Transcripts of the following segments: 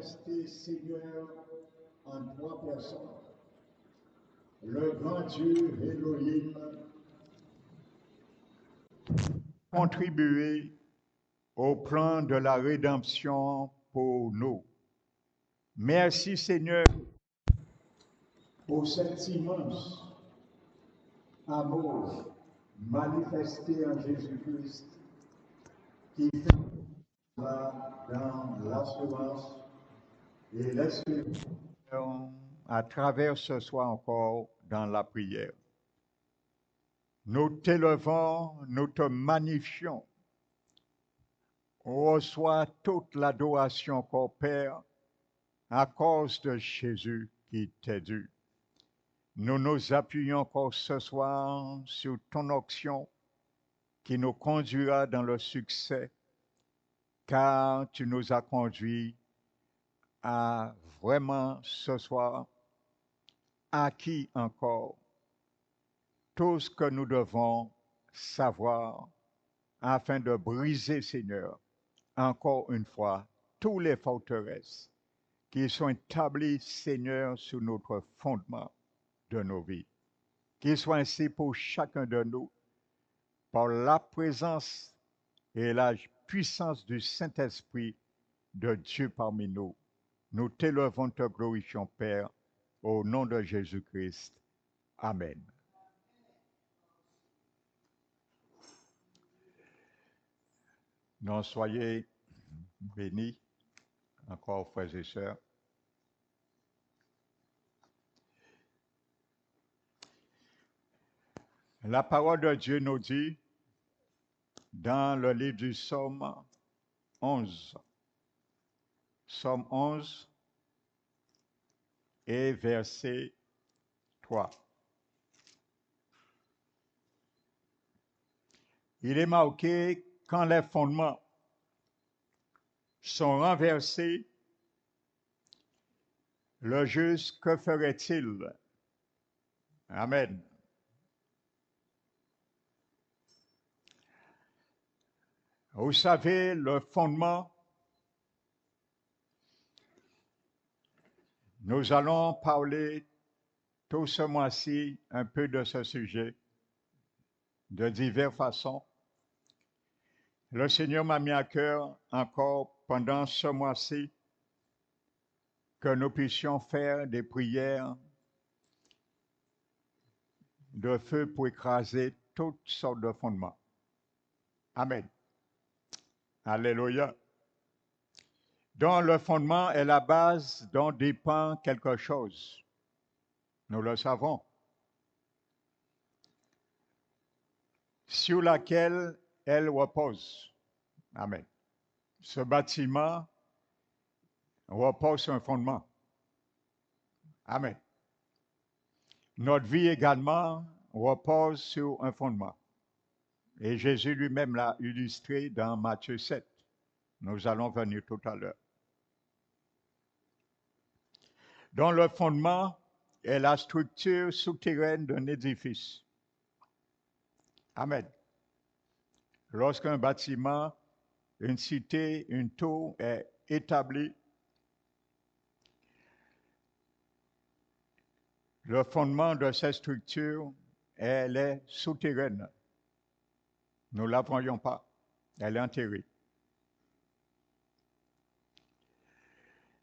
manifesté, Seigneur, en trois personnes. Le grand Dieu Elohim contribuer au plan de la rédemption pour nous. Merci Seigneur pour cet immense amour manifesté en Jésus-Christ qui fait dans l'assurance et l'espérance à travers ce soir encore dans la prière. Nous t'élevons, nous te magnifions. On reçoit toute l'adoration qu'on Père à cause de Jésus qui t'est dû. Nous nous appuyons encore ce soir sur ton onction qui nous conduira dans le succès, car tu nous as conduits à vraiment ce soir acquis encore tout ce que nous devons savoir afin de briser, Seigneur, encore une fois, tous les forteresses qui sont établies, Seigneur, sur notre fondement de nos vies. Qu'il soit ainsi pour chacun de nous, par la présence et la puissance du Saint-Esprit de Dieu parmi nous. Nous t'élevons, te glorifions, Père, au nom de Jésus-Christ. Amen. Non, soyez bénis, encore frères et sœurs. La parole de Dieu nous dit, dans le livre du Psaume 11, Psaume 11 et verset 3. Il est marqué, quand les fondements sont renversés, le juste, que ferait-il? Amen. Vous savez, le fondement, nous allons parler tout ce mois-ci un peu de ce sujet, de diverses façons. Le Seigneur m'a mis à cœur encore pendant ce mois-ci que nous puissions faire des prières de feu pour écraser toutes sortes de fondements. Amen. Alléluia. Dont le fondement est la base dont dépend quelque chose. Nous le savons. Sur laquelle elle repose. Amen. Ce bâtiment repose sur un fondement. Amen. Notre vie également repose sur un fondement. Et Jésus lui-même l'a illustré dans Matthieu 7. Nous allons venir tout à l'heure. Dont le fondement est la structure souterraine d'un édifice. Amen. Lorsqu'un bâtiment, une cité, une tour est établie, le fondement de cette structure, elle est souterraine. Nous ne la voyons pas. Elle est enterrée.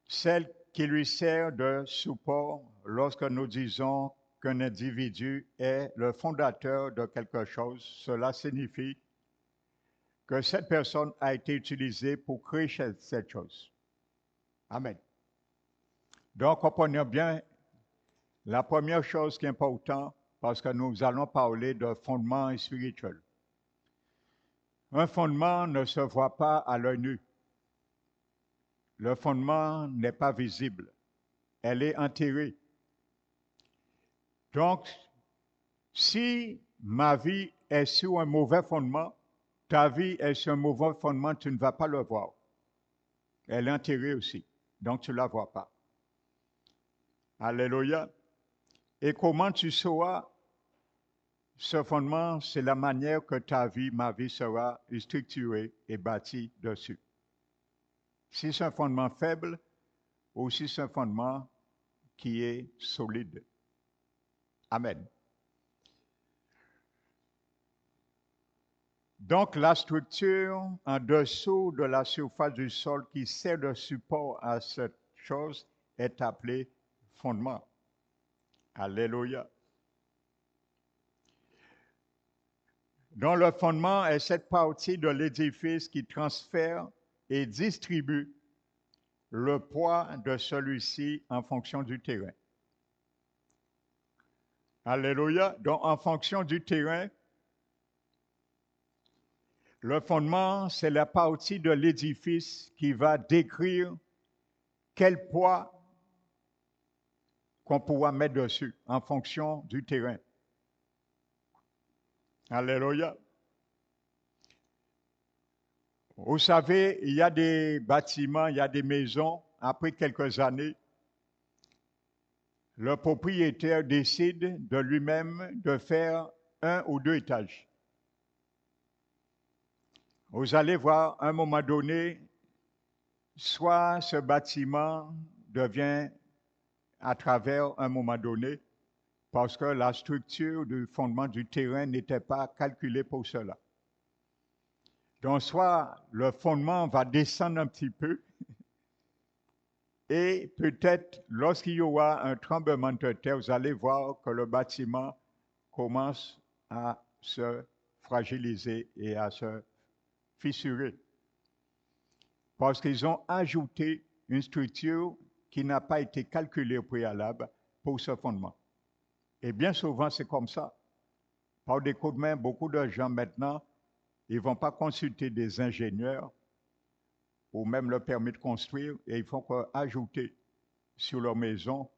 Celle qui lui sert de support lorsque nous disons qu'un individu est le fondateur de quelque chose, cela signifie que cette personne a été utilisée pour créer cette chose. Amen. Donc, comprenons bien la première chose qui est importante, parce que nous allons parler de fondement spirituel. Un fondement ne se voit pas à l'œil nu. Le fondement n'est pas visible. Elle est enterrée. Donc, si ma vie est sur un mauvais fondement, ta vie est sur un mauvais fondement, tu ne vas pas le voir. Elle est enterrée aussi. Donc, tu ne la vois pas. Alléluia. Et comment tu sauras ce fondement? C'est la manière que ta vie, ma vie sera structurée et bâtie dessus. Si c'est un fondement faible, aussi c'est un fondement qui est solide. Amen. Donc, la structure en dessous de la surface du sol qui sert de support à cette chose est appelée fondement. Alléluia. Donc, le fondement est cette partie de l'édifice qui transfère et distribue le poids de celui-ci en fonction du terrain. Alléluia. Donc, en fonction du terrain, le fondement, c'est la partie de l'édifice qui va décrire quel poids qu'on pourra mettre dessus en fonction du terrain. Alléluia. Vous savez, il y a des bâtiments, il y a des maisons, après quelques années, le propriétaire décide de lui-même de faire 1 ou 2 étages. Vous allez voir, à un moment donné, soit ce bâtiment devient à travers un moment donné, parce que la structure du fondement du terrain n'était pas calculée pour cela. Donc, soit le fondement va descendre un petit peu, et peut-être lorsqu'il y aura un tremblement de terre, vous allez voir que le bâtiment commence à se fragiliser et à se fissurer. Parce qu'ils ont ajouté une structure qui n'a pas été calculée au préalable pour ce fondement. Et bien souvent, c'est comme ça. Par des coups de main, beaucoup de gens maintenant, ils ne vont pas consulter des ingénieurs ou même le permis de construire et ils font qu'ajouter sur leur maison.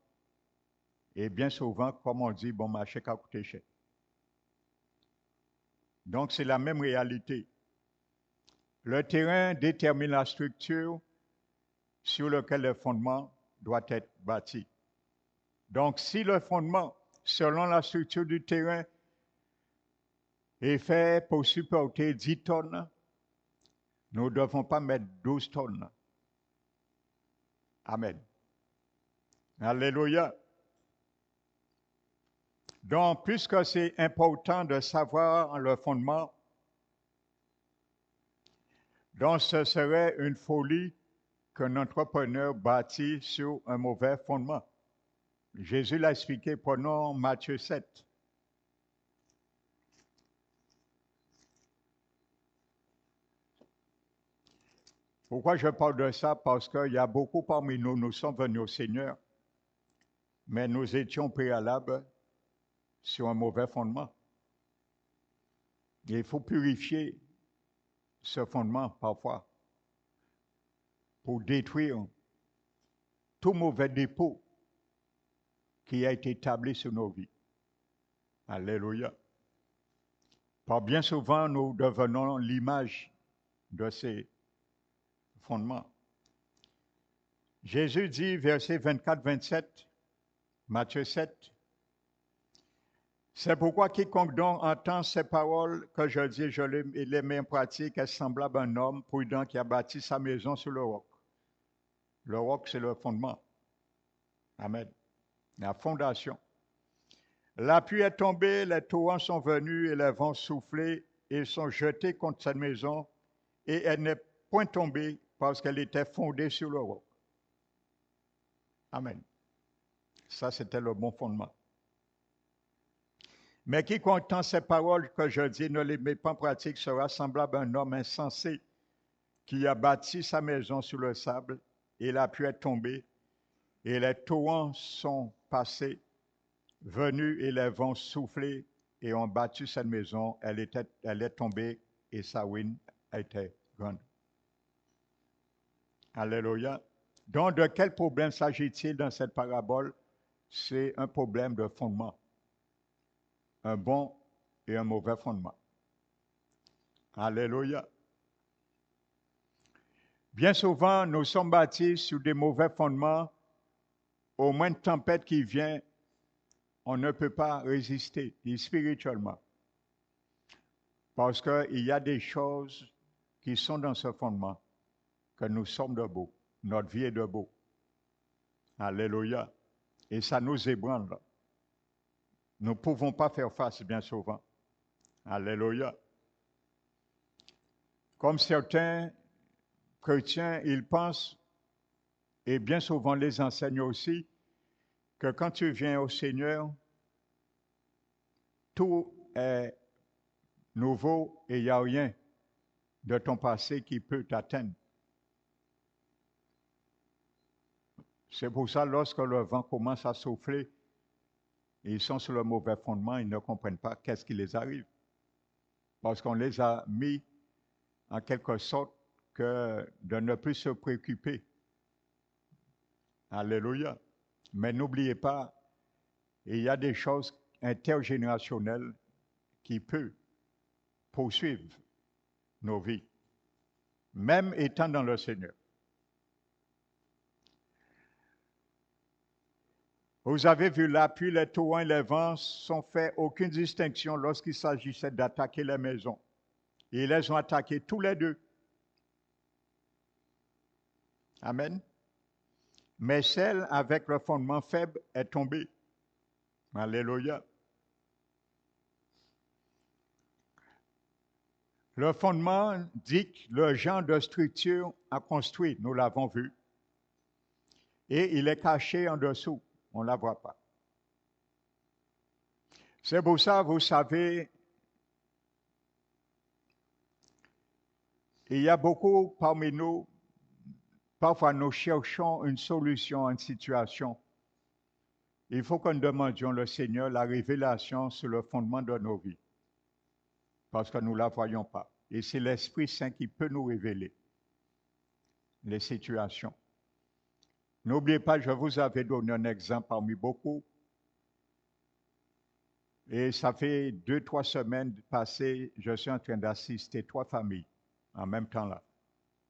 Et bien souvent, comme on dit, bon marché qu'a coûté cher. Donc, c'est la même réalité. Le terrain détermine la structure sur laquelle le fondement doit être bâti. Donc, si le fondement, selon la structure du terrain, est fait pour supporter 10 tonnes, nous ne devons pas mettre 12 tonnes. Amen. Alléluia. Donc, puisque c'est important de savoir le fondement, donc ce serait une folie qu'un entrepreneur bâtit sur un mauvais fondement. Jésus l'a expliqué, prenons Matthieu 7. Pourquoi je parle de ça? Parce qu'il y a beaucoup parmi nous, nous sommes venus au Seigneur, mais nous étions préalables sur un mauvais fondement. Et il faut purifier ce fondement parfois pour détruire tout mauvais dépôt qui a été établi sur nos vies. Alléluia. Par bien souvent, nous devenons l'image de ces fondements. Jésus dit, versets 24-27, Matthieu 7, « C'est pourquoi quiconque donc entend ces paroles que je dis, je les mets en pratique, est semblable à un homme prudent qui a bâti sa maison sur le roc. » Le roc, c'est le fondement. Amen. La fondation. La pluie est tombée, les torrents sont venus et les vents soufflés et sont jetés contre cette maison et elle n'est point tombée parce qu'elle était fondée sur le roc. Amen. Ça, c'était le bon fondement. Mais quiconque entend ces paroles que je dis, ne les met pas en pratique, sera semblable à un homme insensé qui a bâti sa maison sur le sable et la pluie est tombée et les torrents sont passés, venus et les vents soufflés et ont battu cette maison. Elle est tombée et sa ruine était grande. Alléluia. Donc, de quel problème s'agit-il dans cette parabole? C'est un problème de fondement. Un bon et un mauvais fondement. Alléluia. Bien souvent, nous sommes bâtis sur des mauvais fondements. Au moins de tempête qui vient, on ne peut pas résister spirituellement. Parce qu'il y a des choses qui sont dans ce fondement, que nous sommes debout. Notre vie est debout. Alléluia. Et ça nous ébranle. Nous ne pouvons pas faire face bien souvent. Alléluia. Comme certains chrétiens, ils pensent, et bien souvent les enseignent aussi, que quand tu viens au Seigneur, tout est nouveau et il n'y a rien de ton passé qui peut t'atteindre. C'est pour ça, lorsque le vent commence à souffler, ils sont sur le mauvais fondement, ils ne comprennent pas qu'est-ce qui les arrive. Parce qu'on les a mis en quelque sorte que de ne plus se préoccuper. Alléluia. Mais n'oubliez pas, il y a des choses intergénérationnelles qui peuvent poursuivre nos vies, même étant dans le Seigneur. Vous avez vu là, puis les torrents et les vents sont fait aucune distinction lorsqu'il s'agissait d'attaquer les maisons. Ils les ont attaqués tous les deux. Amen. Mais celle avec le fondement faible est tombée. Alléluia. Le fondement dit le genre de structure à construire, nous l'avons vu. Et il est caché en dessous, on ne la voit pas. C'est pour ça, vous savez, il y a beaucoup parmi nous, parfois nous cherchons une solution à une situation. Il faut que nous demandions au Seigneur la révélation sur le fondement de nos vies. Parce que nous ne la voyons pas. Et c'est l'Esprit Saint qui peut nous révéler les situations. N'oubliez pas, je vous avais donné un exemple parmi beaucoup. Et ça fait 2-3 semaines passées, je suis en train d'assister 3 familles en même temps là,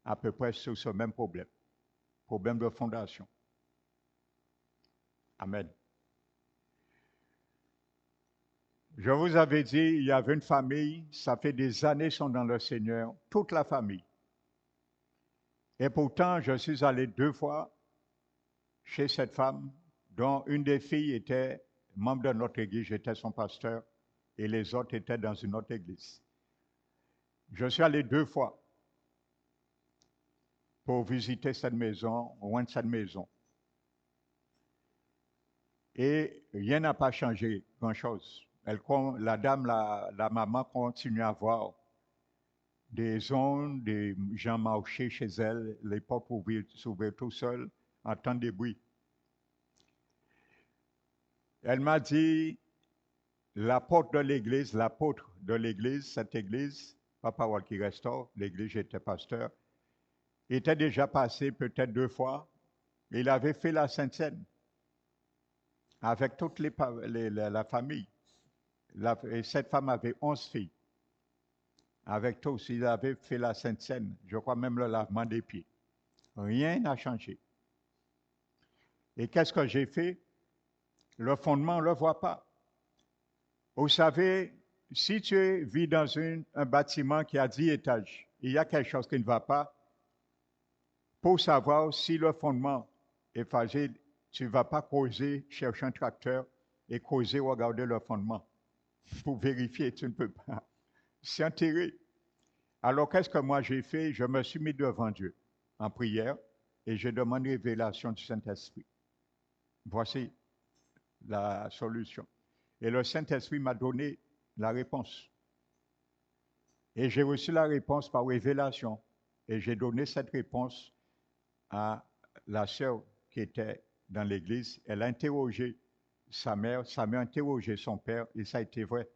à peu près sur ce même problème de fondation. Amen. Je vous avais dit, il y avait une famille, ça fait des années qu'ils sont dans le Seigneur, toute la famille. Et pourtant, je suis allé 2 fois chez cette femme, dont une des filles était membre de notre église, j'étais son pasteur, et les autres étaient dans une autre église. Je suis allé 2 fois pour visiter cette maison, loin de cette maison. Et rien n'a pas changé grand-chose. La dame, la maman continue à voir des ondes, des gens marcher chez elle, les portes s'ouvrir tout seuls, entendre des bruits. Elle m'a dit, l'apôtre de l'église, cette église, Papa Walkie Restore, l'église, j'étais pasteur, était déjà passé peut-être 2 fois. Il avait fait la Sainte Seine avec toute la famille. Et cette femme avait 11 filles. Avec tous, il avait fait la Sainte Seine, je crois même le lavement des pieds. Rien n'a changé. Et qu'est-ce que j'ai fait? Le fondement, on ne le voit pas. Vous savez, si tu vis dans un bâtiment qui a 10 étages, il y a quelque chose qui ne va pas, pour savoir si le fondement est fragile, tu ne vas pas creuser, chercher un tracteur et creuser ou regarder le fondement. Pour vérifier, tu ne peux pas. C'est enterré. Alors, qu'est-ce que moi j'ai fait? Je me suis mis devant Dieu en prière et je demande révélation du Saint-Esprit. Voici la solution. Et le Saint-Esprit m'a donné la réponse. Et j'ai reçu la réponse par révélation. Et j'ai donné cette réponse à la sœur qui était dans l'église. Elle a interrogé sa mère a interrogé son père, et ça a été vrai.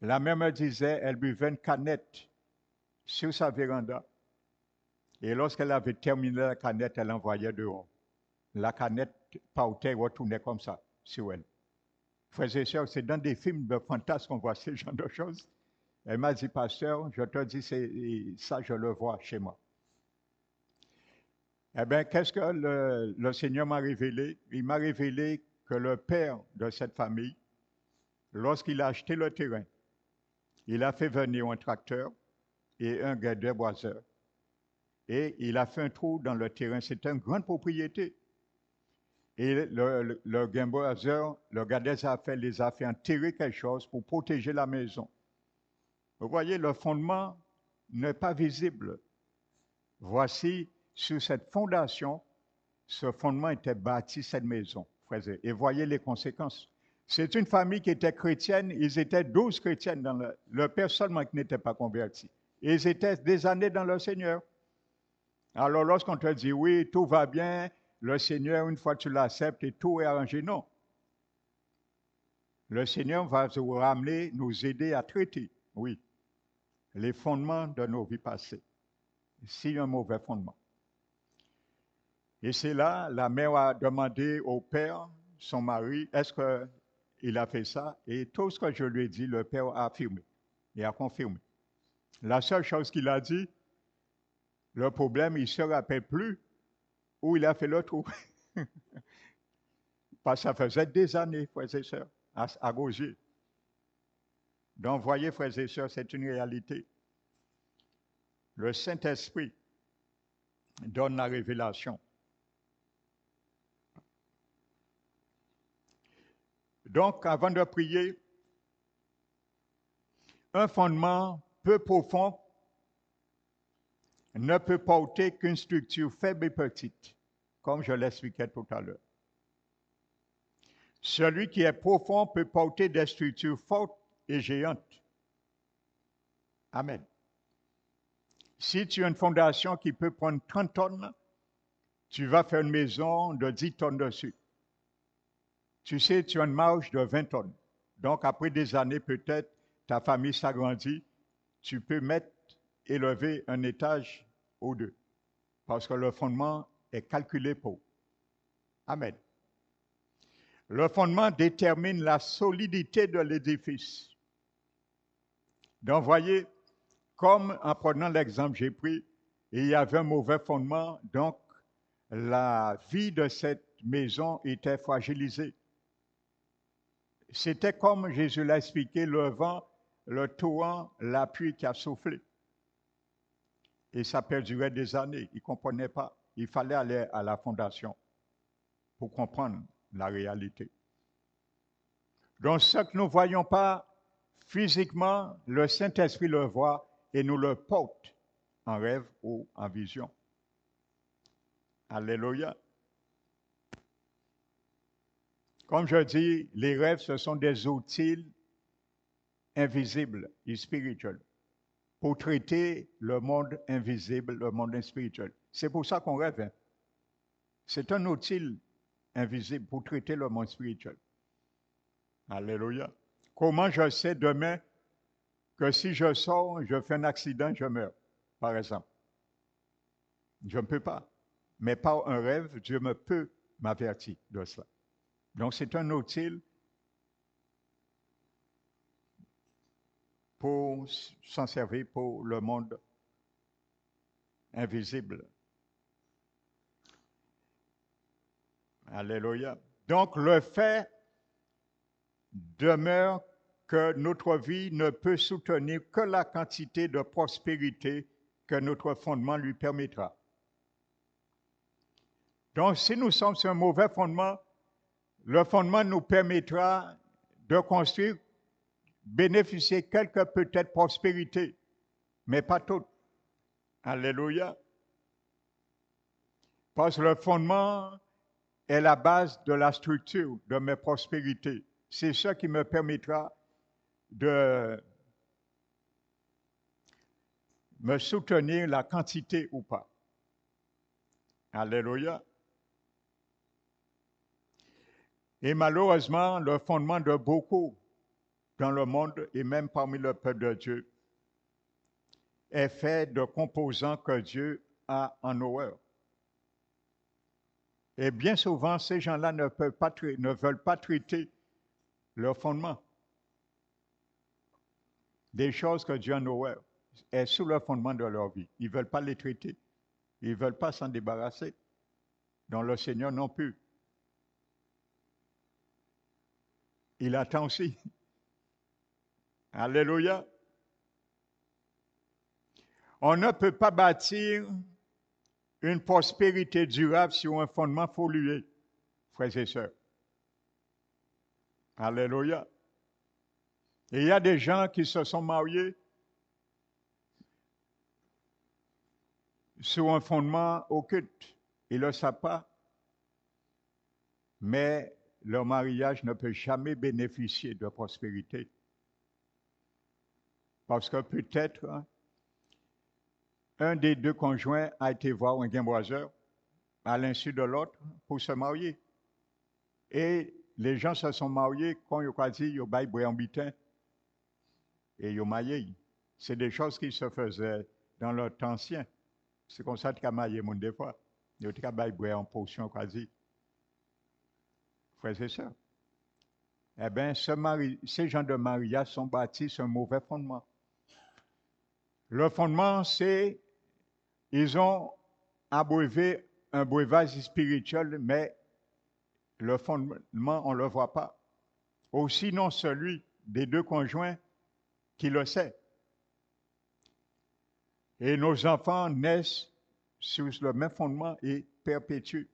La mère me disait, elle buvait une canette sur sa véranda. Et lorsqu'elle avait terminé la canette, elle l'envoyait dehors. La canette partait et retournait comme ça sur elle. Frères et sœurs, c'est dans des films de fantasmes qu'on voit ce genre de choses. Elle m'a dit, pasteur, je te dis, ça je le vois chez moi. Eh bien, qu'est-ce que le Seigneur m'a révélé? Il m'a révélé que le père de cette famille, lorsqu'il a acheté le terrain, il a fait venir un tracteur et un déboiseur. Et il a fait un trou dans le terrain. C'était une grande propriété. Et le Gembouazer, le gars des affaires, les a fait enterrer quelque chose pour protéger la maison. Vous voyez, le fondement n'est pas visible. Voici, sur cette fondation, ce fondement était bâti, cette maison, frères. Et voyez les conséquences. C'est une famille qui était chrétienne, ils étaient 12 chrétiennes dans le père seulement qui n'était pas converti. Et ils étaient des années dans le Seigneur. Alors lorsqu'on te dit oui, tout va bien, le Seigneur, une fois que tu l'acceptes et tout est arrangé, non. Le Seigneur va nous ramener, nous aider à traiter, oui, les fondements de nos vies passées. S'il y a un mauvais fondement. Et c'est là, la mère a demandé au père, son mari, est-ce qu'il a fait ça? Et tout ce que je lui ai dit, le père a affirmé et a confirmé. La seule chose qu'il a dit, le problème, il ne se rappelle plus où il a fait le trou. Parce que ça faisait des années, frères et sœurs, à Gosier. Donc, voyez, frères et sœurs, c'est une réalité. Le Saint-Esprit donne la révélation. Donc, avant de prier, un fondement peu profond ne peut porter qu'une structure faible et petite, comme je l'expliquais tout à l'heure. Celui qui est profond peut porter des structures fortes et géantes. Amen. Si tu as une fondation qui peut prendre 30 tonnes, tu vas faire une maison de 10 tonnes dessus. Tu sais, tu as une marge de 20 tonnes. Donc, après des années, peut-être, ta famille s'agrandit, tu peux élever un étage ou deux. Parce que le fondement est calculé pour. Amen. Le fondement détermine la solidité de l'édifice. Donc, voyez, comme en prenant l'exemple que j'ai pris, il y avait un mauvais fondement, donc la vie de cette maison était fragilisée. C'était comme Jésus l'a expliqué, le vent, le torrent, la pluie qui a soufflé. Et ça perdurait des années. Il ne comprenait pas. Il fallait aller à la fondation pour comprendre la réalité. Donc, ce que nous ne voyons pas physiquement, le Saint-Esprit le voit et nous le porte en rêve ou en vision. Alléluia. Comme je dis, les rêves, ce sont des outils invisibles et spirituels pour traiter le monde invisible, le monde spirituel. C'est pour ça qu'on rêve. Hein. C'est un outil invisible pour traiter le monde spirituel. Alléluia. Comment je sais demain que si je sors, je fais un accident, je meurs, par exemple? Je ne peux pas. Mais par un rêve, Dieu me peut m'avertir de cela. Donc, c'est un outil pour s'en servir pour le monde invisible. Alléluia. Donc, le fait demeure que notre vie ne peut soutenir que la quantité de prospérité que notre fondement lui permettra. Donc, si nous sommes sur un mauvais fondement, le fondement nous permettra de construire, bénéficier quelque peut-être prospérité, mais pas toute. Alléluia. Parce que le fondement est la base de la structure de mes prospérités. C'est ce qui me permettra de me soutenir la quantité ou pas. Alléluia. Et malheureusement, le fondement de beaucoup dans le monde et même parmi le peuple de Dieu est fait de composants que Dieu a en horreur. Et bien souvent, ces gens-là ne veulent pas traiter leur fondement. Des choses que Dieu a en horreur est sous le fondement de leur vie. Ils ne veulent pas les traiter. Ils ne veulent pas s'en débarrasser. Donc le Seigneur non plus. Il attend aussi. Alléluia. On ne peut pas bâtir une prospérité durable sur un fondement frères et sœurs. Alléluia. Et il y a des gens qui se sont mariés sur un fondement occulte. Ils ne le savent pas, mais leur mariage ne peut jamais bénéficier de prospérité. Parce que peut-être un des deux conjoints a été voir un gamboiseur à l'insu de l'autre pour se marier. Et les gens se sont mariés quand ils ont dit qu'ils baillent en bitin et ils ont marié. C'est des choses qui se faisaient dans le temps ancien. C'est comme ça qu'ils ont marié mon des fois. Ils ont baillé en potion quasi. Frères et sœurs. Eh bien, ces gens de mariage sont bâtis sur un mauvais fondement. Le fondement, c'est ils ont abreuvé un breuvage spirituel, mais le fondement, on ne le voit pas. Ou sinon celui des deux conjoints qui le sait. Et nos enfants naissent sur le même fondement et perpétuent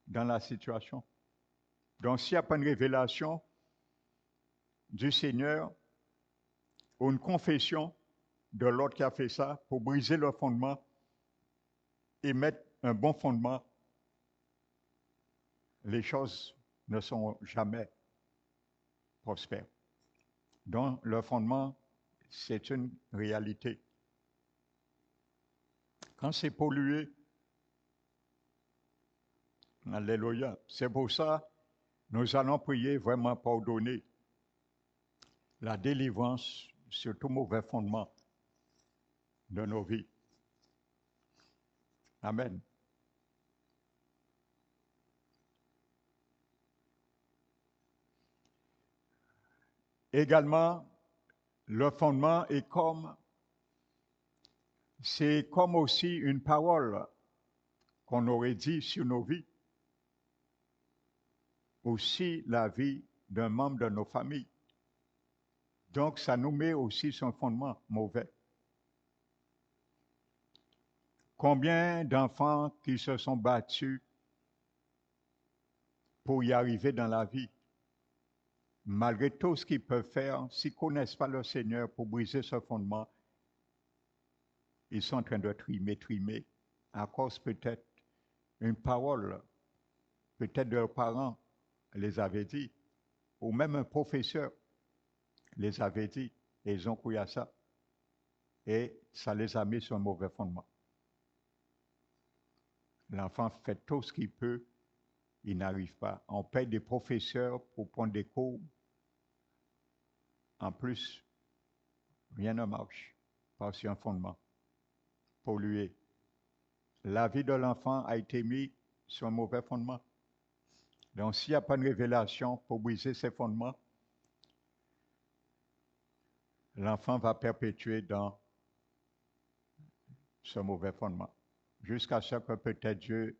dans la situation. Donc, s'il n'y a pas une révélation du Seigneur ou une confession de l'autre qui a fait ça pour briser le fondement et mettre un bon fondement, les choses ne sont jamais prospères. Donc, le fondement, c'est une réalité. Quand c'est pollué, alléluia, c'est pour ça nous allons prier vraiment pardonner la délivrance sur tout mauvais fondement de nos vies. Amen. Également, le fondement est c'est comme aussi une parole qu'on aurait dit sur nos vies, aussi la vie d'un membre de nos familles. Donc, ça nous met aussi sur un fondement mauvais. Combien d'enfants qui se sont battus pour y arriver dans la vie, malgré tout ce qu'ils peuvent faire, s'ils ne connaissent pas le Seigneur pour briser ce fondement, ils sont en train de trimer, à cause peut-être une parole, peut-être de leurs parents les avait dit, ou même un professeur les avait dit, et ils ont cru à ça. Et ça les a mis sur un mauvais fondement. L'enfant fait tout ce qu'il peut, il n'arrive pas. On paye des professeurs pour prendre des cours. En plus, rien ne marche parce qu'il y a un fondement pollué. La vie de l'enfant a été mise sur un mauvais fondement. Donc, s'il n'y a pas de révélation pour briser ces fondements, l'enfant va perpétuer dans ce mauvais fondement. Jusqu'à ce que peut-être Dieu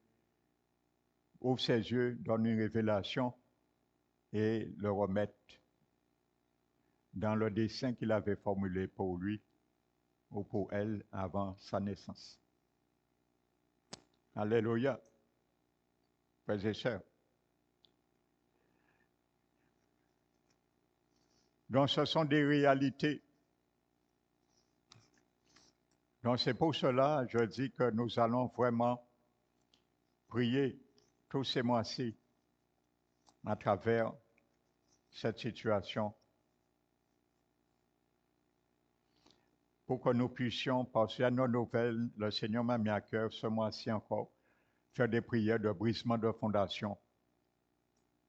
ouvre ses yeux, donne une révélation et le remette dans le dessein qu'il avait formulé pour lui ou pour elle avant sa naissance. Alléluia, frères et sœurs. Donc ce sont des réalités. Donc c'est pour cela, je dis que nous allons vraiment prier tous ces mois-ci à travers cette situation pour que nous puissions, parce qu'il y a nos nouvelles, le Seigneur m'a mis à cœur ce mois-ci encore, faire des prières de brisement de fondation,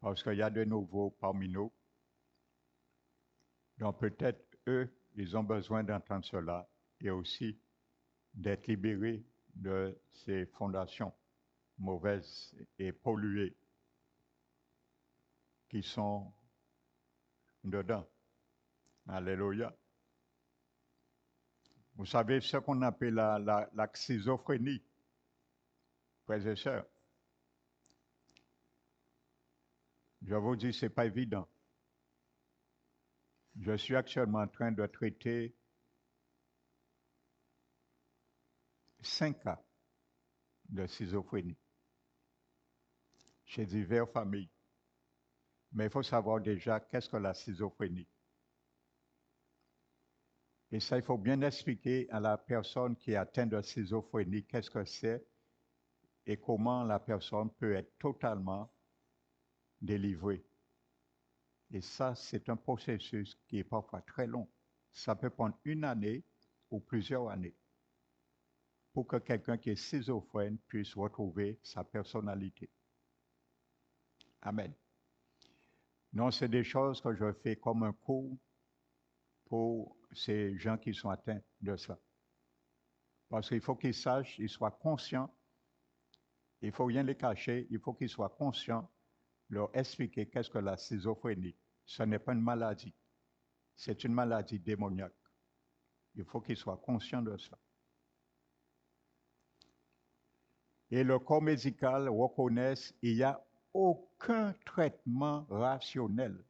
parce qu'il y a de nouveaux parmi nous. Donc peut-être eux, ils ont besoin d'entendre cela et aussi d'être libérés de ces fondations mauvaises et polluées qui sont dedans. Alléluia. Vous savez ce qu'on appelle la schizophrénie, frères et sœurs. Je vous dis, ce n'est pas évident. Je suis actuellement en train de traiter 5 cas de schizophrénie. chez diverses familles. Mais il faut savoir déjà qu'est-ce que la schizophrénie. Et ça, il faut bien expliquer à la personne qui est atteinte de schizophrénie qu'est-ce que c'est et comment la personne peut être totalement délivrée. Et ça, c'est un processus qui est parfois très long. Ça peut prendre une année ou plusieurs années pour que quelqu'un qui est schizophrène puisse retrouver sa personnalité. Amen. Non, c'est des choses que je fais comme un cours pour ces gens qui sont atteints de ça. Parce qu'il faut qu'ils sachent, ils soient conscients, il ne faut rien les cacher, il faut qu'ils soient conscients, leur expliquer qu'est-ce que la schizophrénie. Ce n'est pas une maladie, c'est une maladie démoniaque. Il faut qu'ils soient conscients de ça. Et le corps médical reconnaît qu'il n'y a aucun traitement rationnel.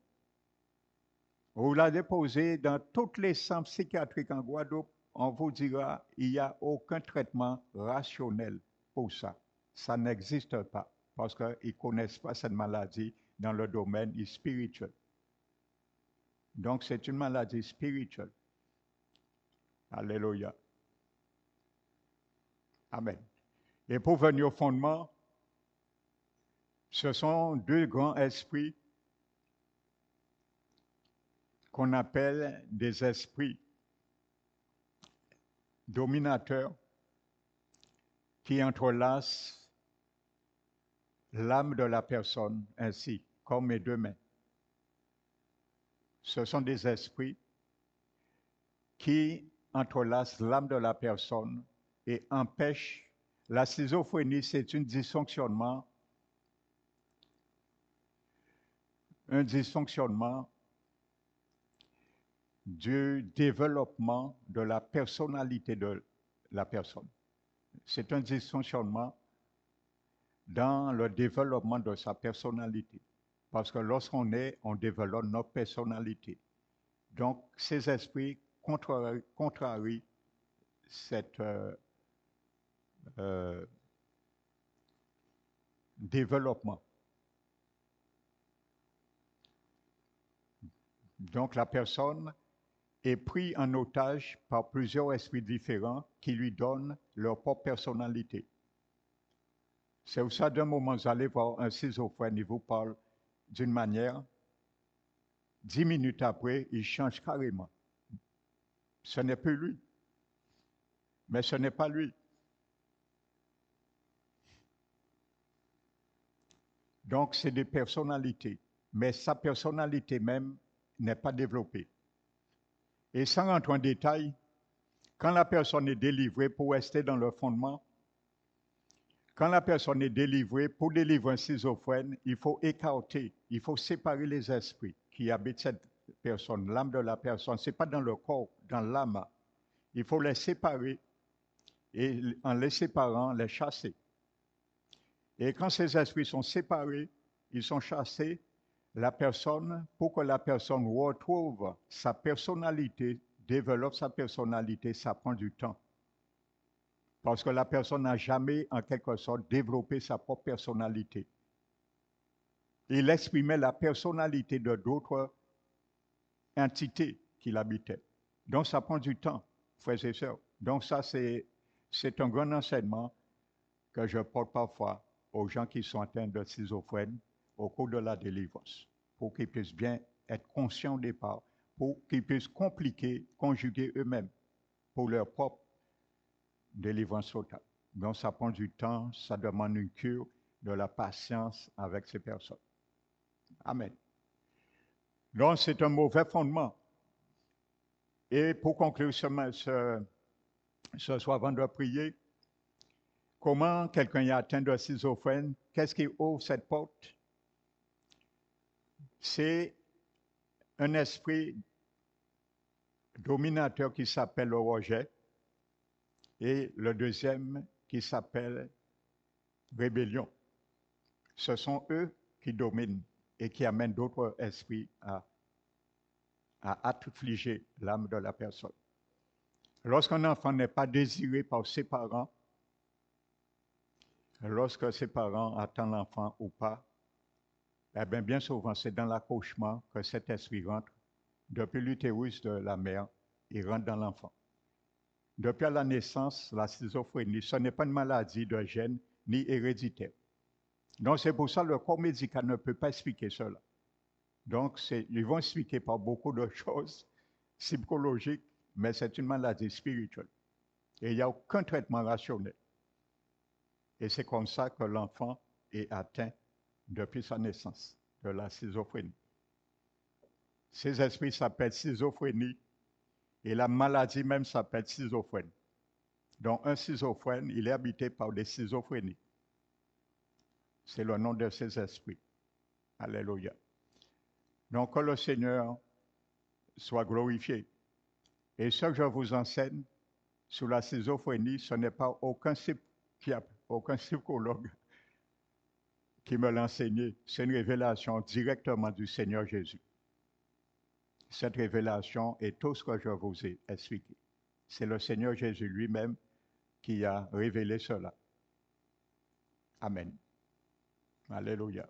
Vous la déposez dans toutes les centres psychiatriques en Guadeloupe, on vous dira qu'il n'y a aucun traitement rationnel pour ça. Ça n'existe pas parce qu'ils ne connaissent pas cette maladie dans le domaine spirituel. Donc c'est une maladie spirituelle. Alléluia. Amen. Et pour venir au fondement, ce sont deux grands esprits qu'on appelle des esprits dominateurs qui entrelacent l'âme de la personne ainsi, comme mes deux mains. Ce sont des esprits qui entrelacent l'âme de la personne et empêchent. La schizophrénie, c'est un dysfonctionnement du développement de la personnalité de la personne. C'est un dysfonctionnement dans le développement de sa personnalité. Parce que lorsqu'on est, on développe notre personnalité. Donc, ces esprits contrarient cet développement. Donc, la personne est prise en otage par plusieurs esprits différents qui lui donnent leur propre personnalité. C'est pour ça, d'un moment, vous allez voir un schizophrène, il vous parle d'une manière, 10 minutes après, il change carrément. Ce n'est plus lui. Mais ce n'est pas lui. Donc, c'est des personnalités. Mais sa personnalité même n'est pas développée. Et sans rentrer en détail, quand la personne est délivrée pour rester dans le fondement, quand la personne est délivrée, pour délivrer un schizophrène, il faut écarter, il faut séparer les esprits qui habitent cette personne, l'âme de la personne. Ce n'est pas dans le corps, dans l'âme. Il faut les séparer et en les séparant, les chasser. Et quand ces esprits sont séparés, ils sont chassés, la personne, pour que la personne retrouve sa personnalité, développe sa personnalité, ça prend du temps. Parce que la personne n'a jamais, en quelque sorte, développé sa propre personnalité. Il exprimait la personnalité de d'autres entités qui l'habitaient. Donc ça prend du temps, frères et sœurs. Donc ça, c'est un grand enseignement que je porte parfois aux gens qui sont atteints de schizophrène au cours de la délivrance, pour qu'ils puissent bien être conscients au départ, pour qu'ils puissent conjuguer eux-mêmes pour leur propre délivrance totale. Donc ça prend du temps, ça demande une cure, de la patience avec ces personnes. Amen. Donc c'est un mauvais fondement. Et pour conclure ce soir avant de prier, comment quelqu'un est atteint de schizophrène, qu'est-ce qui ouvre cette porte? C'est un esprit dominateur qui s'appelle le rejet et le deuxième qui s'appelle rébellion. Ce sont eux qui dominent et qui amènent d'autres esprits à affliger l'âme de la personne. Lorsqu'un enfant n'est pas désiré par ses parents, lorsque ses parents attendent l'enfant ou pas, Eh bien, bien souvent, c'est dans l'accouchement que cet esprit rentre. Depuis l'utérus de la mère, il rentre dans l'enfant. Depuis la naissance, la schizophrénie, ce n'est pas une maladie de gène ni héréditaire. Donc, c'est pour ça que le corps médical ne peut pas expliquer cela. Donc, ils vont expliquer par beaucoup de choses psychologiques, mais c'est une maladie spirituelle. Et il n'y a aucun traitement rationnel. Et c'est comme ça que l'enfant est atteint depuis sa naissance de la schizophrénie. Ces esprits s'appellent schizophrénie et la maladie même s'appelle schizophrène. Donc un schizophrène, il est habité par des schizophrénies. C'est le nom de ces esprits. Alléluia. Donc que le Seigneur soit glorifié. Et ce que je vous enseigne sur la schizophrénie, ce n'est pas aucun psychologue qui me l'a enseigné. C'est une révélation directement du Seigneur Jésus. Cette révélation est tout ce que je vous ai expliqué. C'est le Seigneur Jésus lui-même qui a révélé cela. Amen. Alléluia.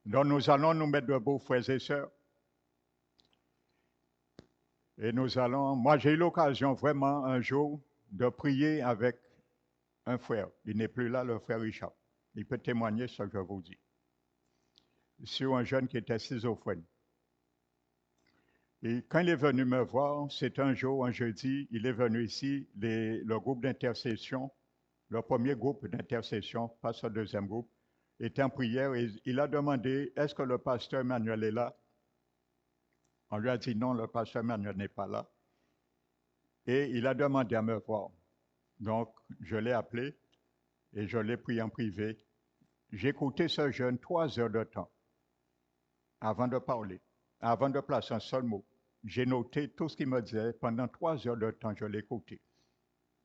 Donc nous allons nous mettre debout, frères et sœurs. Et nous allons, moi j'ai eu l'occasion vraiment un jour de prier avec un frère. Il n'est plus là, le frère Richard. Il peut témoigner ce que je vous dis. Sur un jeune qui était schizophrène. Et quand il est venu me voir, c'est un jour, un jeudi, il est venu ici, le groupe d'intercession, le premier groupe d'intercession, pas ce deuxième groupe, était en prière et il a demandé, est-ce que le pasteur Emmanuel est là? On lui a dit non, le pasteur Emmanuel n'est pas là. Et il a demandé à me voir. Donc, je l'ai appelé et je l'ai pris en privé. J'ai écouté ce jeune 3 heures de temps avant de parler, avant de placer un seul mot. J'ai noté tout ce qu'il me disait. Pendant 3 heures de temps, je l'ai écouté.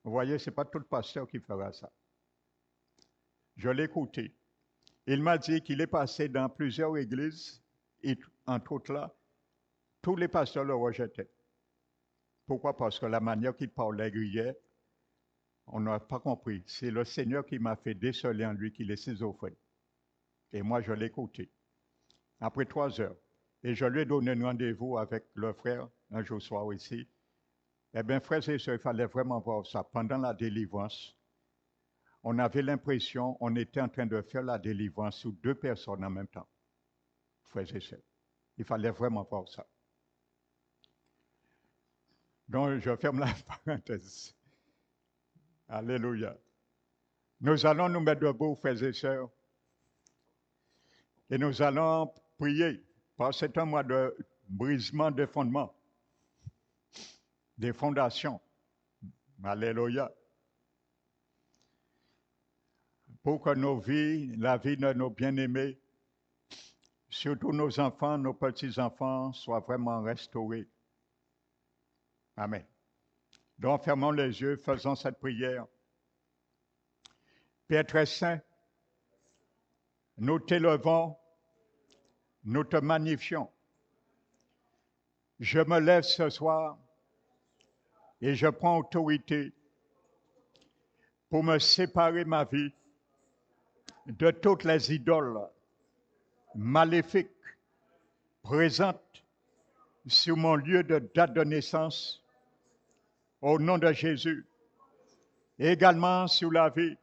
Vous voyez, ce n'est pas tout le pasteur qui fera ça. Je l'ai écouté. Il m'a dit qu'il est passé dans plusieurs églises, et entre autres là, tous les pasteurs le rejetaient. Pourquoi? Parce que la manière qu'il parlait grillait, on n'a pas compris. C'est le Seigneur qui m'a fait déceler en lui qu'il est schizophrène. Et moi, je l'ai écouté. Après 3 heures. Et je lui ai donné un rendez-vous avec le frère un jour soir ici. Eh bien, frères et sœurs, il fallait vraiment voir ça. Pendant la délivrance, on avait l'impression qu'on était en train de faire la délivrance sur 2 personnes en même temps. Frères et sœurs, il fallait vraiment voir ça. Donc, je ferme la parenthèse. Alléluia. Nous allons nous mettre debout, frères et sœurs, et nous allons prier. Parce que c'est un mois de brisement des fondements, des fondations. Alléluia. Pour que nos vies, la vie de nos bien-aimés, surtout nos enfants, nos petits-enfants, soient vraiment restaurés. Amen. Donc, fermons les yeux, faisons cette prière. Père très saint, nous t'élevons, nous te magnifions. Je me lève ce soir et je prends autorité pour me séparer ma vie de toutes les idoles maléfiques présentes sur mon lieu de date de naissance, au nom de Jésus, également sur la vie,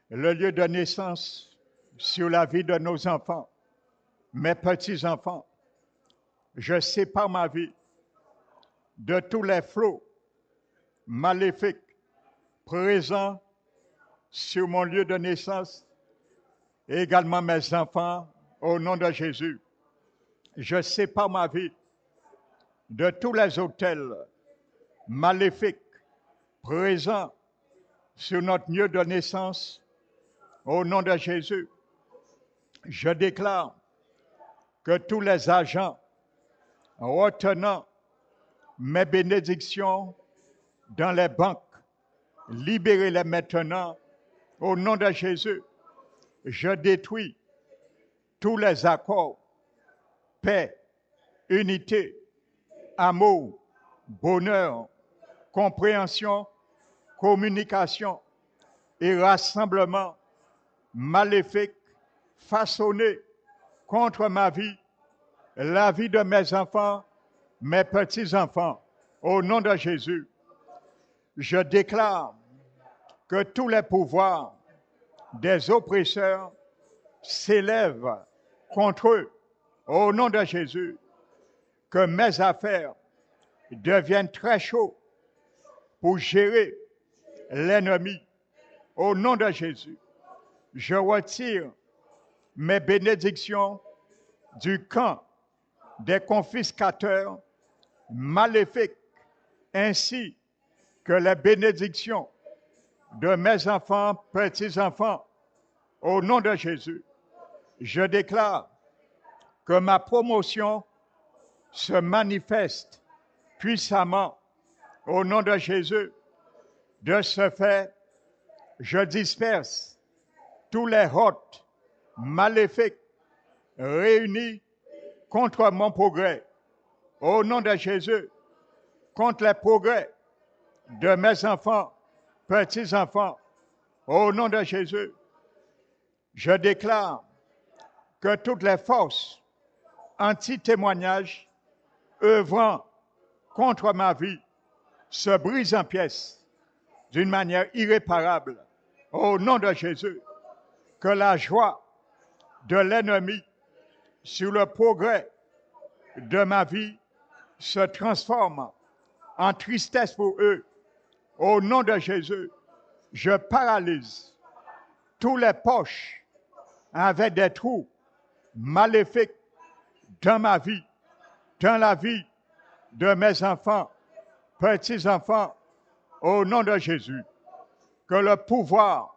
le lieu de naissance, sur la vie de nos enfants, mes petits-enfants. Je sépare ma vie de tous les flots maléfiques présents sur mon lieu de naissance, et également mes enfants, au nom de Jésus. Je sépare ma vie de tous les autels maléfiques présents sur notre lieu de naissance, au nom de Jésus. Je déclare que tous les agents retenant mes bénédictions dans les banques, libérez-les maintenant, au nom de Jésus. Je détruis tous les accords, paix, unité, amour, bonheur, compréhension, communication et rassemblement maléfique façonner contre ma vie, la vie de mes enfants, mes petits-enfants. Au nom de Jésus, je déclare que tous les pouvoirs des oppresseurs s'élèvent contre eux. Au nom de Jésus, que mes affaires deviennent très chaudes pour gérer l'ennemi. Au nom de Jésus, je retire mes bénédictions du camp des confiscateurs maléfiques, ainsi que les bénédictions de mes enfants, petits-enfants. Au nom de Jésus, je déclare que ma promotion se manifeste puissamment. Au nom de Jésus, de ce fait, je disperse tous les hôtes maléfiques réunis contre mon progrès. Au nom de Jésus, contre les progrès de mes enfants, petits-enfants. Au nom de Jésus, je déclare que toutes les forces anti-témoignage œuvrant contre ma vie se brisent en pièces d'une manière irréparable. Au nom de Jésus, que la joie de l'ennemi sur le progrès de ma vie se transforme en tristesse pour eux. Au nom de Jésus, je paralyse tous les poches avec des trous maléfiques dans ma vie, dans la vie de mes enfants, petits-enfants, au nom de Jésus. Que le pouvoir,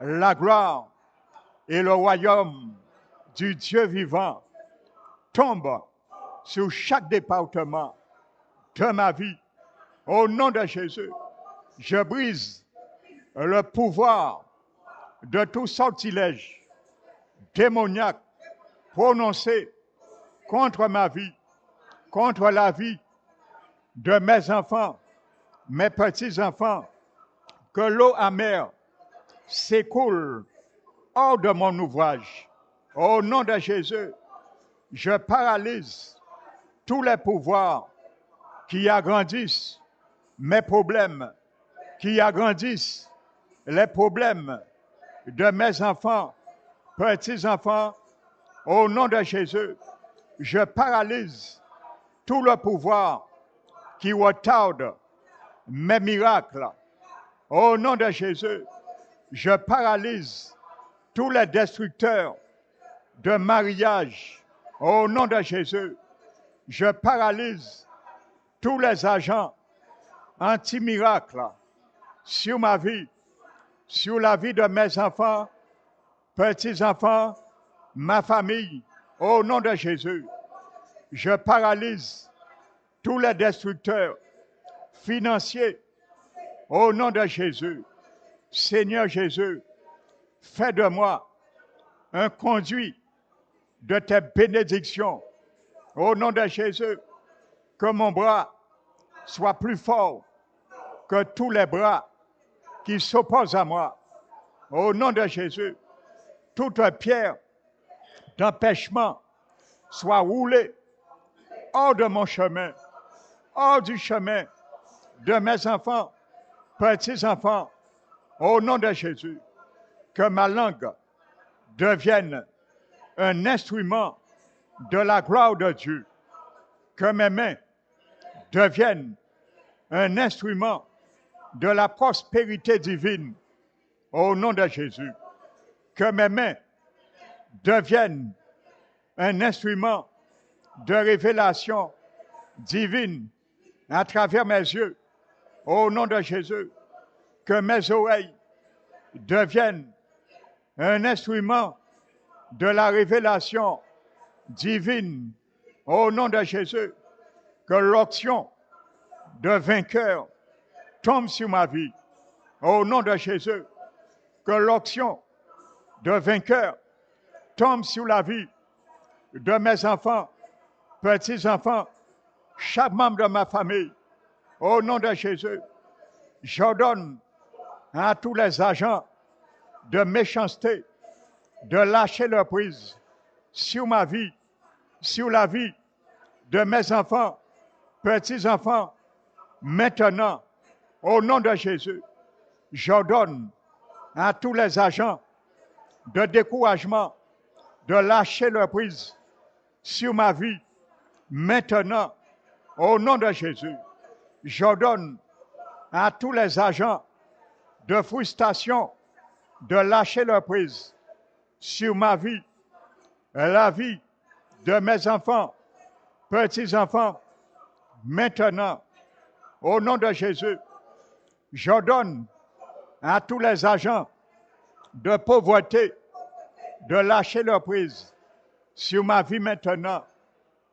la gloire et le royaume du Dieu vivant tombent sur chaque département de ma vie. Au nom de Jésus, je brise le pouvoir de tout sortilège démoniaque prononcé contre ma vie, contre la vie de mes enfants, mes petits-enfants. Que l'eau amère s'écoule hors de mon ouvrage. Au nom de Jésus, je paralyse tous les pouvoirs qui agrandissent mes problèmes, qui agrandissent les problèmes de mes enfants, petits-enfants. Au nom de Jésus, je paralyse tout le pouvoir qui retarde mes miracles. Au nom de Jésus, je paralyse tous les destructeurs de mariage. Au nom de Jésus, je paralyse tous les agents anti-miracles sur ma vie, sur la vie de mes enfants, petits-enfants, ma famille. Au nom de Jésus, je paralyse tous les destructeurs financiers. Au nom de Jésus, Seigneur Jésus, fais de moi un conduit de tes bénédictions. Au nom de Jésus, que mon bras soit plus fort que tous les bras qui s'opposent à moi. Au nom de Jésus, toute pierre d'empêchement soit roulée hors de mon chemin, hors du chemin de mes enfants, petits-enfants. Au nom de Jésus, que ma langue devienne un instrument de la gloire de Dieu, que mes mains deviennent un instrument de la prospérité divine. Au nom de Jésus, que mes mains deviennent un instrument de révélation divine à travers mes yeux. Au nom de Jésus, que mes oreilles deviennent un instrument de la révélation divine. Au nom de Jésus, que l'onction de vainqueur tombe sur ma vie. Au nom de Jésus, que l'onction de vainqueur tombe sur la vie de mes enfants, petits-enfants, chaque membre de ma famille. Au nom de Jésus, j'ordonne à tous les agents de méchanceté de lâcher leur prise sur ma vie, sur la vie de mes enfants, petits-enfants, maintenant, au nom de Jésus, j'ordonne à tous les agents de découragement de lâcher leur prise sur ma vie, maintenant, au nom de Jésus. J'ordonne à tous les agents de frustration de lâcher leur prise sur ma vie, la vie de mes enfants, petits-enfants, maintenant, au nom de Jésus. J'ordonne à tous les agents de pauvreté de lâcher leur prise sur ma vie maintenant,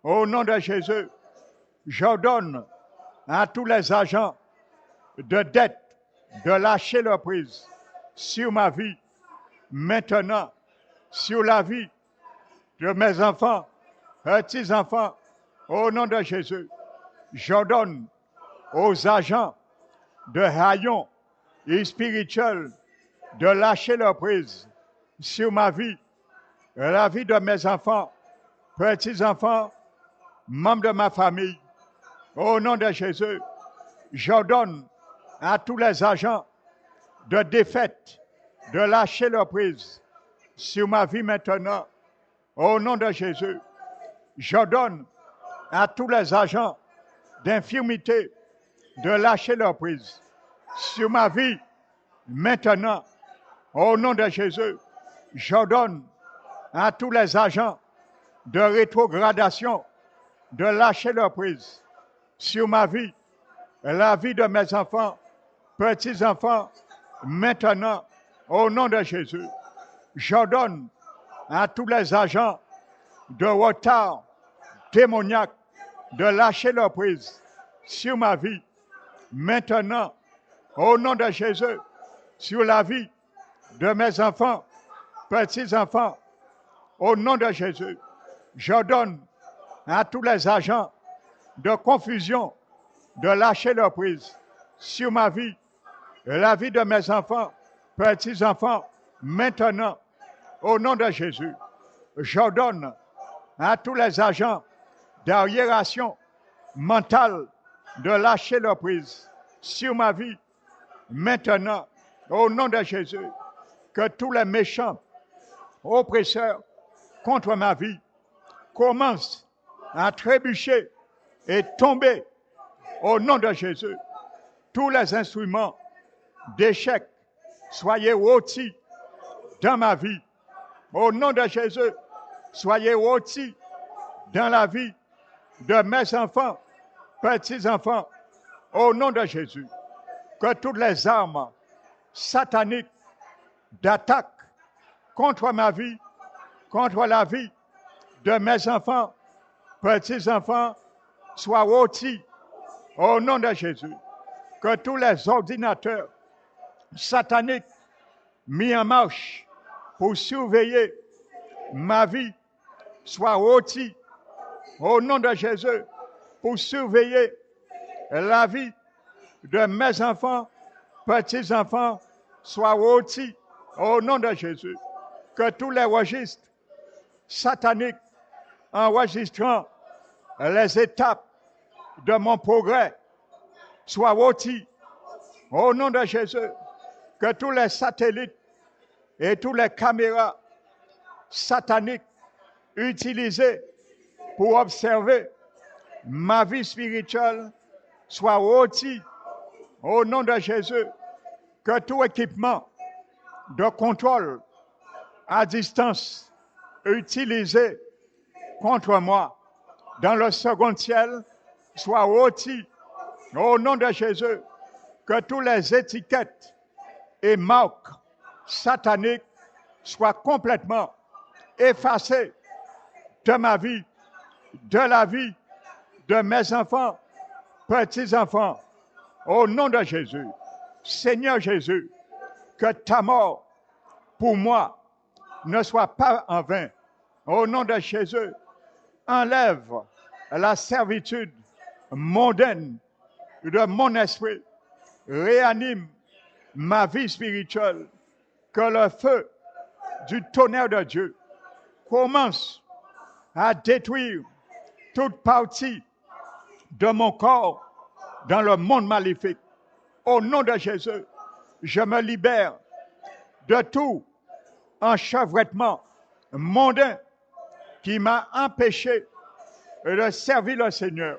au nom de Jésus. J'ordonne à tous les agents de dette de lâcher leur prise sur ma vie maintenant, sur la vie de mes enfants, petits-enfants, au nom de Jésus. J'ordonne aux agents de haillons et spirituels de lâcher leur prise sur ma vie, la vie de mes enfants, petits-enfants, membres de ma famille. Au nom de Jésus, j'ordonne à tous les agents de défaite de lâcher leur prise sur ma vie maintenant. Au nom de Jésus, j'ordonne à tous les agents d'infirmité de lâcher leur prise sur ma vie maintenant. Au nom de Jésus, j'ordonne à tous les agents de rétrogradation de lâcher leur prise sur ma vie, la vie de mes enfants, petits-enfants, maintenant, au nom de Jésus. J'ordonne à tous les agents de retard démoniaque de lâcher leur prise sur ma vie, maintenant, au nom de Jésus, sur la vie de mes enfants, petits-enfants, au nom de Jésus. J'ordonne à tous les agents de confusion de lâcher leur prise sur ma vie, la vie de mes enfants, petits-enfants, maintenant, au nom de Jésus. J'ordonne à tous les agents d'arriération mentale de lâcher leur prise sur ma vie, maintenant, au nom de Jésus. Que tous les méchants oppresseurs contre ma vie commencent à trébucher et tomber au nom de Jésus. Tous les instruments d'échec, soyez rôtis dans ma vie. Au nom de Jésus, soyez rôtis dans la vie de mes enfants, petits-enfants. Au nom de Jésus, que toutes les armes sataniques d'attaque contre ma vie, contre la vie de mes enfants, petits-enfants, soient rôtis au nom de Jésus. Que tous les ordinateurs sataniques mis en marche pour surveiller ma vie soient rôtis au nom de Jésus pour surveiller la vie de mes enfants, petits-enfants, soient rôtis au nom de Jésus. Que tous les registres sataniques enregistrant les étapes de mon progrès soient rôtis au nom de Jésus. Que tous les satellites et toutes les caméras sataniques utilisées pour observer ma vie spirituelle soient rôtis au nom de Jésus. Que tout équipement de contrôle à distance utilisé contre moi dans le second ciel soit rôti au nom de Jésus. Que toutes les étiquettes et marques sataniques soient complètement effacées de ma vie, de la vie de mes enfants, petits-enfants, au nom de Jésus. Seigneur Jésus, que ta mort pour moi ne soit pas en vain. Au nom de Jésus, enlève la servitude mondaine de mon esprit, réanime ma vie spirituelle, que le feu du tonnerre de Dieu commence à détruire toute partie de mon corps dans le monde maléfique. Au nom de Jésus, je me libère de tout enchevêtrement mondain qui m'a empêché de servir le Seigneur,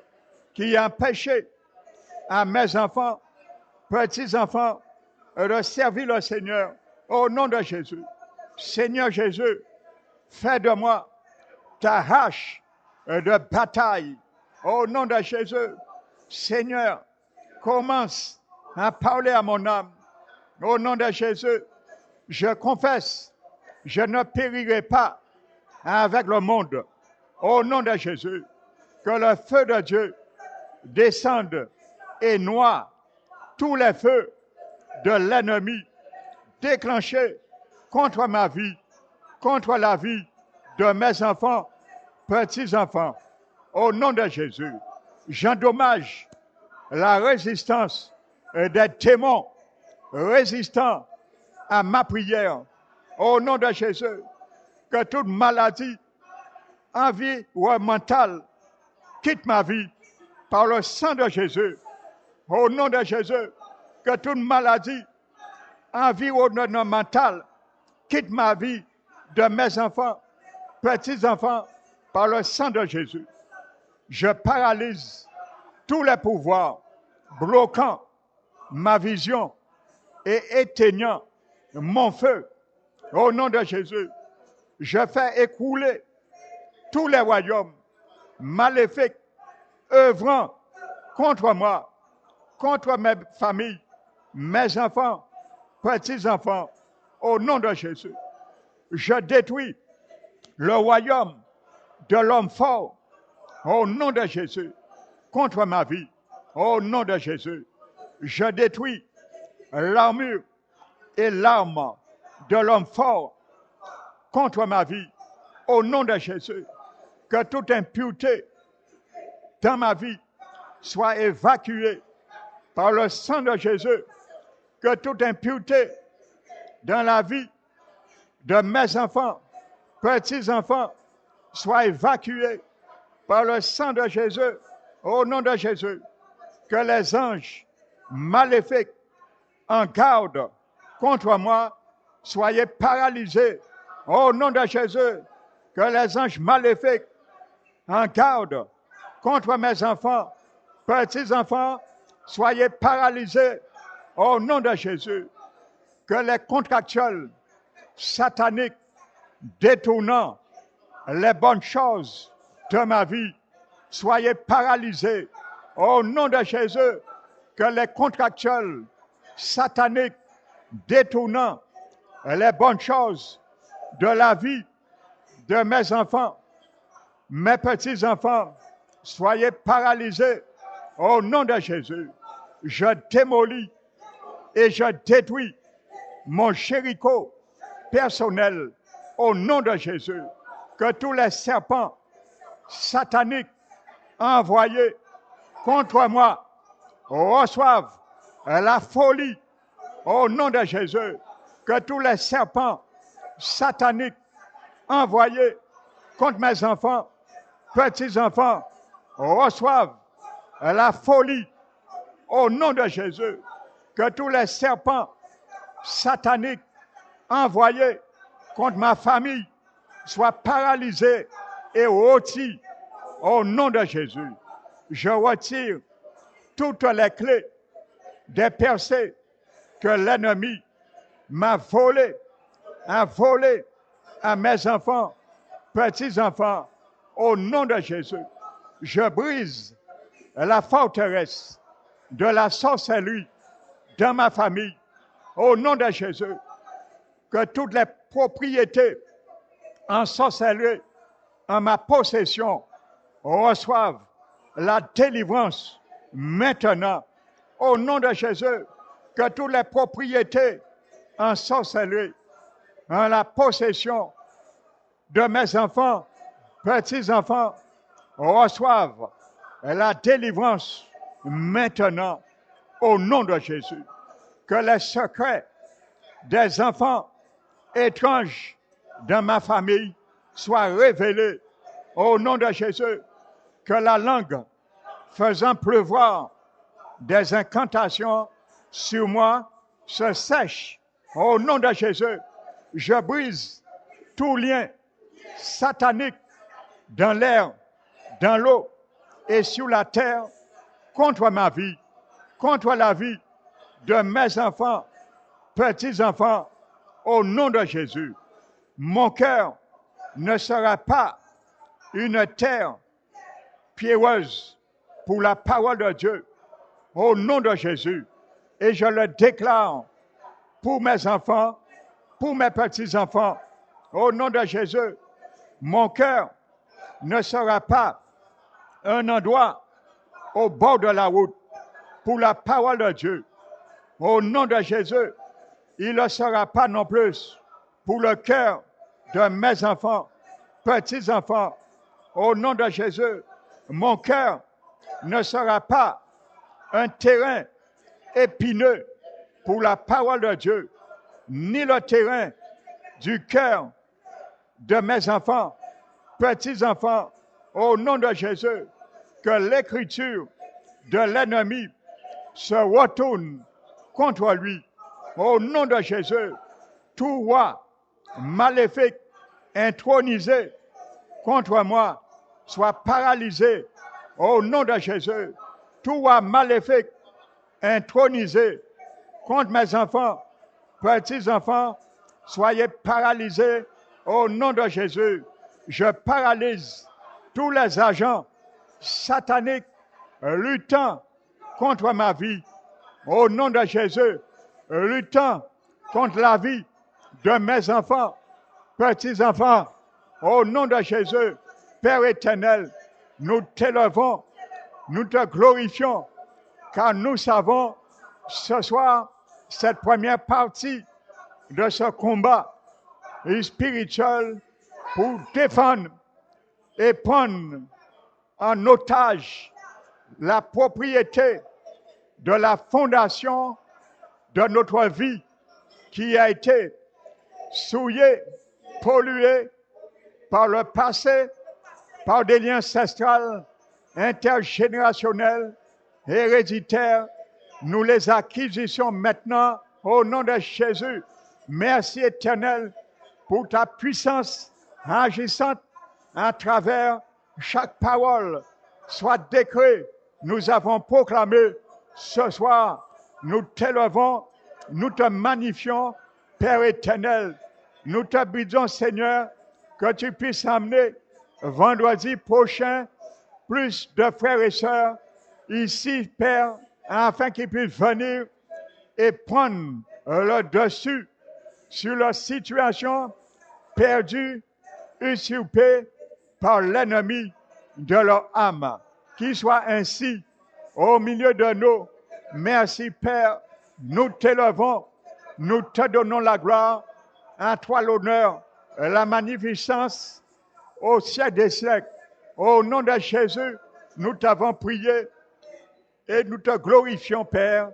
qui a empêché à mes enfants, petits-enfants, de servir le Seigneur. Au nom de Jésus, Seigneur Jésus, fais de moi ta hache de bataille. Au nom de Jésus, Seigneur, commence à parler à mon âme. Au nom de Jésus, je confesse, je ne périrai pas avec le monde. Au nom de Jésus, que le feu de Dieu descende et noie tous les feux de l'ennemi déclenchés contre ma vie, contre la vie de mes enfants, petits-enfants. Au nom de Jésus, j'endommage la résistance des démons résistants à ma prière. Au nom de Jésus, que toute maladie environnementale quitte ma vie par le sang de Jésus. Au nom de Jésus, que toute maladie environnementale quitte ma vie de mes enfants, petits-enfants, par le sang de Jésus. Je paralyse tous les pouvoirs bloquant ma vision et éteignant mon feu. Au nom de Jésus, je fais écrouler tous les royaumes maléfiques œuvrant contre moi, contre mes familles, mes enfants, petits-enfants. Au nom de Jésus, je détruis le royaume de l'homme fort. Au nom de Jésus, contre ma vie. Au nom de Jésus, je détruis l'armure et l'arme de l'homme fort contre ma vie. Au nom de Jésus, que toute impureté dans ma vie soit évacuée par le sang de Jésus. Que toute impureté dans la vie de mes enfants, petits-enfants, soit évacuée par le sang de Jésus. Au nom de Jésus, que les anges maléfiques en garde contre moi soyez paralysés. Au nom de Jésus, que les anges maléfiques en garde contre mes enfants, petits-enfants, soyez paralysés. Au nom de Jésus, que les contractuels sataniques détournant les bonnes choses de ma vie, soyez paralysés. Au nom de Jésus, que les contractuels sataniques détournant les bonnes choses de la vie de mes enfants, mes petits-enfants, soyez paralysés. Au nom de Jésus, je démolis et je détruis mon chérico personnel. Au nom de Jésus, que tous les serpents sataniques envoyés contre moi reçoivent la folie. Au nom de Jésus, que tous les serpents sataniques envoyés contre mes enfants, petits-enfants, reçoivent la folie. Au nom de Jésus, que tous les serpents sataniques envoyés contre ma famille soient paralysés et rôtis. Au nom de Jésus, je retire toutes les clés des percées que l'ennemi m'a volées, a volé à mes enfants, petits-enfants. Au nom de Jésus, je brise la forteresse de la sorcellerie dans ma famille. Au nom de Jésus, que toutes les propriétés en sorcellerie en ma possession reçoivent la délivrance maintenant. Au nom de Jésus, que toutes les propriétés en sorcellerie en la possession de mes enfants, petits-enfants, reçoivent la délivrance maintenant. Au nom de Jésus, que les secrets des enfants étranges dans ma famille soit révélée au nom de Jésus. Que la langue faisant pleuvoir des incantations sur moi se sèche au nom de Jésus. Je brise tout lien satanique dans l'air, dans l'eau et sur la terre contre ma vie, contre la vie de mes enfants, petits-enfants, au nom de Jésus. Mon cœur ne sera pas une terre pierreuse pour la parole de Dieu, au nom de Jésus. Et je le déclare pour mes enfants, pour mes petits-enfants, au nom de Jésus. Mon cœur ne sera pas un endroit au bord de la route pour la parole de Dieu. Au nom de Jésus, il ne sera pas non plus pour le cœur de mes enfants, petits-enfants. Au nom de Jésus, mon cœur ne sera pas un terrain épineux pour la parole de Dieu, ni le terrain du cœur de mes enfants, petits-enfants. Au nom de Jésus, que l'écriture de l'ennemi se retourne contre lui. Au nom de Jésus, tout roi maléfique intronisé contre moi soit paralysé. Au nom de Jésus, tout roi maléfique intronisé contre mes enfants, petits-enfants, soyez paralysés. Au nom de Jésus, je paralyse tous les agents sataniques luttant contre ma vie. Au nom de Jésus, luttant contre la vie de mes enfants, petits-enfants. Au nom de Jésus, Père éternel, nous t'élevons, nous te glorifions, car nous savons ce soir, cette première partie de ce combat spirituel pour défendre et prendre en otage la propriété de la fondation de notre vie qui a été souillée, polluée par le passé, par des liens ancestrales, intergénérationnels, héréditaires. Nous les acquisitions maintenant au nom de Jésus. Merci éternel pour ta puissance agissante à travers chaque parole. Soit décret, nous avons proclamé ce soir. Nous t'élevons, nous te magnifions, Père éternel. Nous te bidons, Seigneur, que tu puisses amener vendredi prochain plus de frères et sœurs ici, Père, afin qu'ils puissent venir et prendre le dessus sur leur situation perdue, usurpée par l'ennemi de leur âme. Qu'il soit ainsi au milieu de nous. Merci, Père. Nous t'élevons, nous te donnons la gloire, à toi l'honneur, la magnificence au siècle des siècles. Au nom de Jésus, nous t'avons prié et nous te glorifions, Père.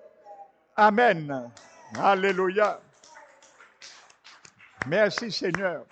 Amen. Alléluia. Merci, Seigneur.